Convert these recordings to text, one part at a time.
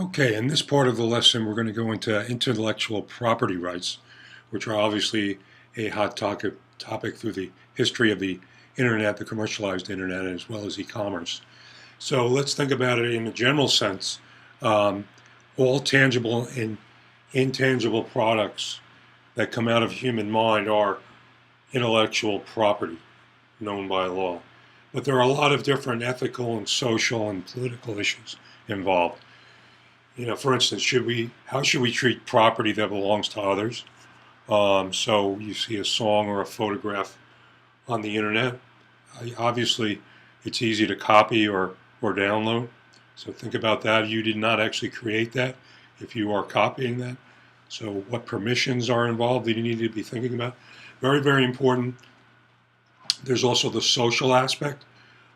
Okay, in this part of the lesson, we're going to go into intellectual property rights, which are obviously a hot topic through the history of the internet, the commercialized internet, as well as e-commerce. So let's think about it in a general sense. Um, all tangible and intangible products that come out of human mind are intellectual property, known by law. But there are a lot of different ethical and social and political issues involved. For instance, how should we treat property that belongs to others? So you see a song or a photograph on the internet. Obviously, it's easy to copy or download. So think about that. You did not actually create that if you are copying that. So what permissions are involved that you need to be thinking about? Very, very important. There's also the social aspect.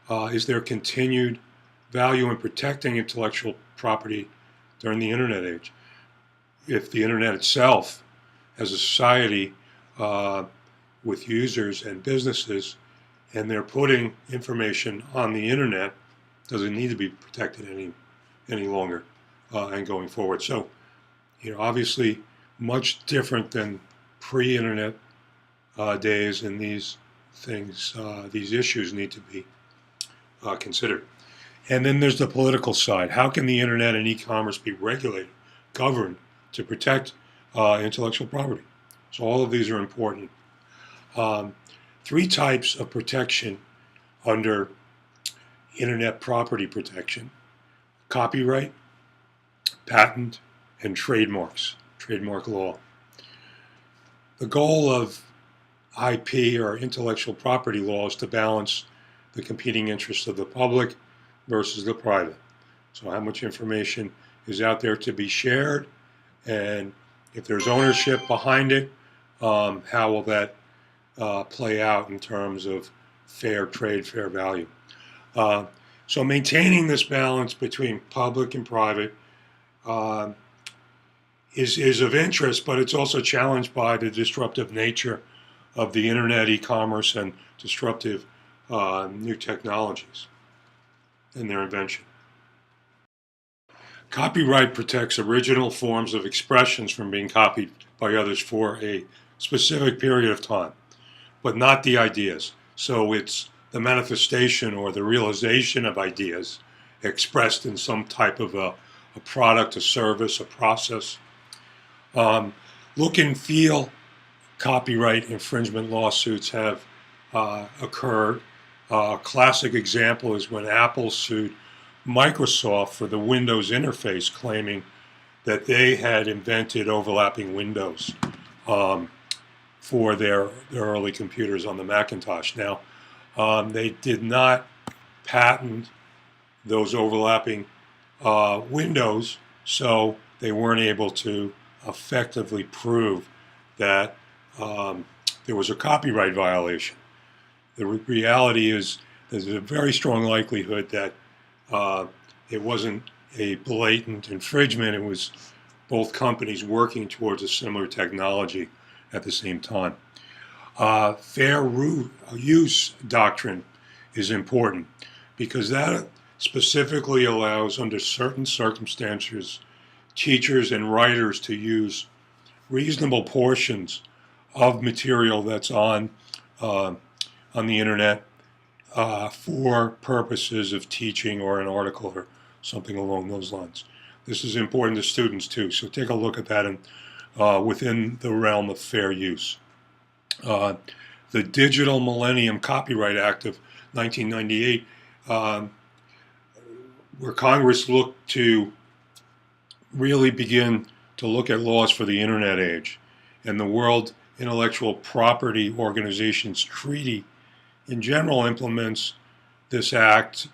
Is there continued value in protecting intellectual property during the internet age? If the internet itself, as a society with users and businesses, and they're putting information on the internet, does it need to be protected any longer and going forward? So, obviously, much different than pre-internet days, and these things, these issues need to be considered. And then there's the political side. How can the internet and e-commerce be regulated, governed to protect intellectual property? So all of these are important. Three types of protection under internet property protection: copyright, patent, and trademarks, trademark law. The goal of IP or intellectual property law is to balance the competing interests of the public versus the private. So how much information is out there to be shared, and if there's ownership behind it, how will that play out in terms of fair trade, fair value? So maintaining this balance between public and private is of interest, but it's also challenged by the disruptive nature of the internet, e-commerce, and disruptive new technologies and their invention. Copyright protects original forms of expressions from being copied by others for a specific period of time, but not the ideas. So it's the manifestation or the realization of ideas expressed in some type of a product, a service, a process. Look and feel copyright infringement lawsuits have occurred. A classic example is when Apple sued Microsoft for the Windows interface, claiming that they had invented overlapping windows for their early computers on the Macintosh. Now, they did not patent those overlapping windows, so they weren't able to effectively prove that there was a copyright violation. The reality is there's a very strong likelihood that it wasn't a blatant infringement. It was both companies working towards a similar technology at the same time. Fair use doctrine is important because that specifically allows, under certain circumstances, teachers and writers to use reasonable portions of material that's on the internet for purposes of teaching or an article or something along those lines. This is important to students too, so take a look at that within the realm of fair use. The Digital Millennium Copyright Act of 1998, where Congress looked to really begin to look at laws for the internet age, and the World Intellectual Property Organization's treaty in general implements this act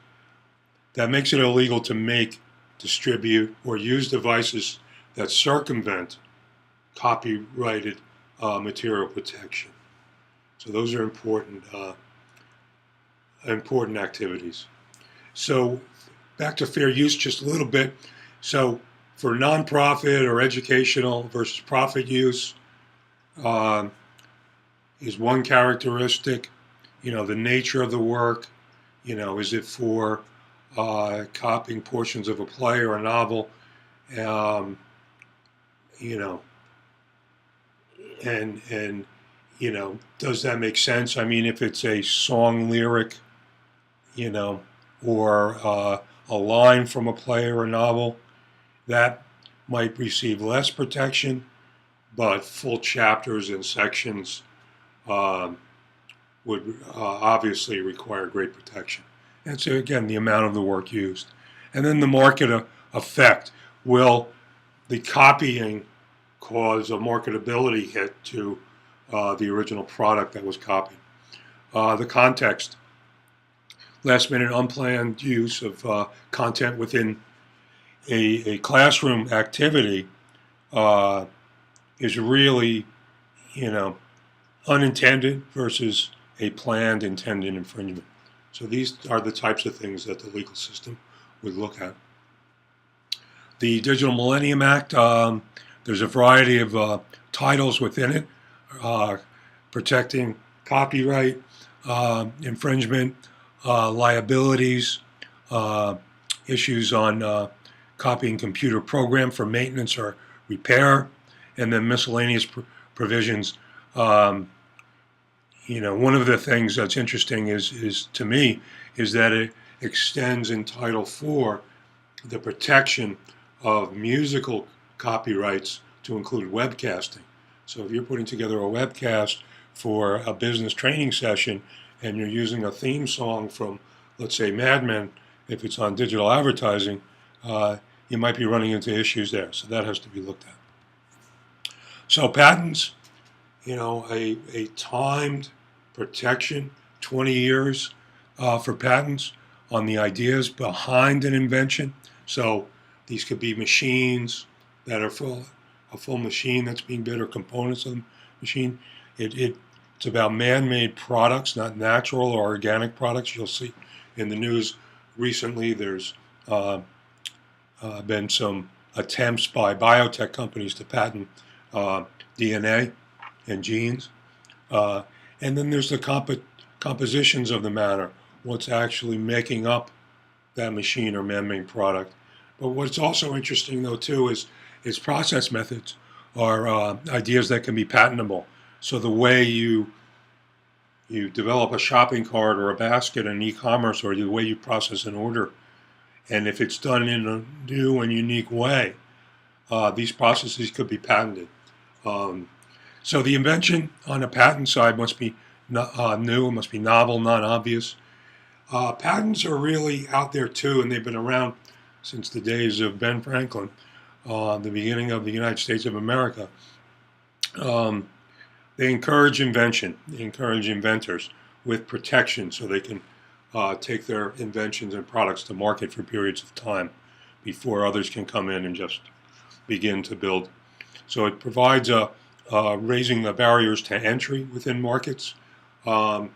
that makes it illegal to make, distribute, or use devices that circumvent copyrighted material protection. So those are important activities. So back to fair use just a little bit. So for nonprofit or educational versus profit use is one characteristic. The nature of the work. Is it for copying portions of a play or a novel? Um, you know, and does that make sense? I mean, if it's a song lyric, you know, or a line from a play or a novel, that might receive less protection, but full chapters and sections um, would obviously require great protection. And so again, the amount of the work used. And then the market effect. Will the copying cause a marketability hit to the original product that was copied? The context. Last minute unplanned use of content within a classroom activity uh, is really, you know, unintended versus a planned intended infringement. So these are the types of things that the legal system would look at. The Digital Millennium Act, there's a variety of titles within it protecting copyright, infringement, liabilities, issues on copying computer program for maintenance or repair, and then miscellaneous provisions. One of the things that's interesting is to me is that it extends in Title IV the protection of musical copyrights to include webcasting. So if you're putting together a webcast for a business training session and you're using a theme song from, let's say, Mad Men, if it's on digital advertising, you might be running into issues there. So that has to be looked at. So patents, a timed protection, 20 years for patents on the ideas behind an invention. So these could be machines that are a full machine that's being built or components of the machine. It's about man-made products, not natural or organic products. You'll see in the news recently there's been some attempts by biotech companies to patent DNA and genes. And then there's the compositions of the matter, what's actually making up that machine or man-made product. But what's also interesting, though, too, is process methods are ideas that can be patentable. So the way you develop a shopping cart or a basket in e-commerce, or the way you process an order, and if it's done in a new and unique way, these processes could be patented. So the invention on the patent side must be new, must be novel, not obvious. Patents are really out there too, and they've been around since the days of Ben Franklin, the beginning of the United States of America. They encourage invention. They encourage inventors with protection so they can take their inventions and products to market for periods of time before others can come in and just begin to build. So it provides raising the barriers to entry within markets, but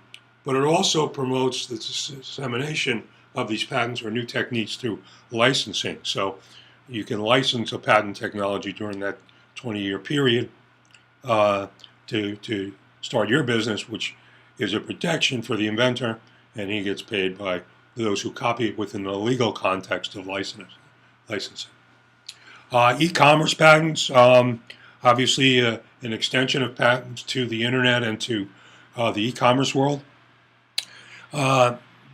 it also promotes the dissemination of these patents or new techniques through licensing. So you can license a patent technology during that 20-year period to start your business, which is a protection for the inventor, and he gets paid by those who copy it within the legal context of licensing. E-commerce patents, obviously an extension of patents to the internet and to the e-commerce world.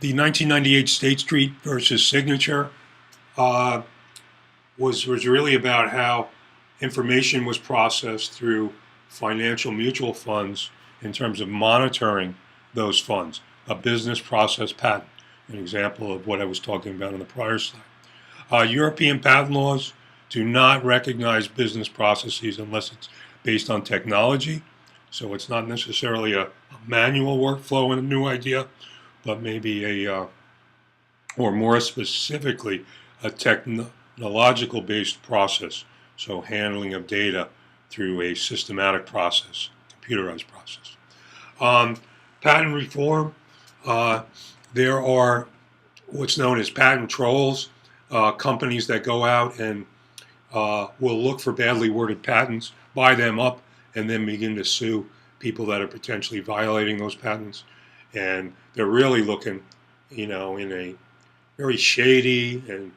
The 1998 State Street versus Signature was really about how information was processed through financial mutual funds in terms of monitoring those funds, a business process patent, an example of what I was talking about on the prior slide. European patent laws do not recognize business processes unless it's based on technology. So it's not necessarily a manual workflow and a new idea, but maybe or more specifically, a technological-based process. So handling of data through a systematic process, computerized process. Patent reform, there are what's known as patent trolls, companies that go out and will look for badly worded patents, buy them up, and then begin to sue people that are potentially violating those patents. And they're really looking, in a very shady and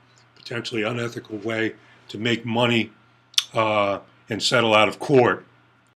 potentially unethical way to make money and settle out of court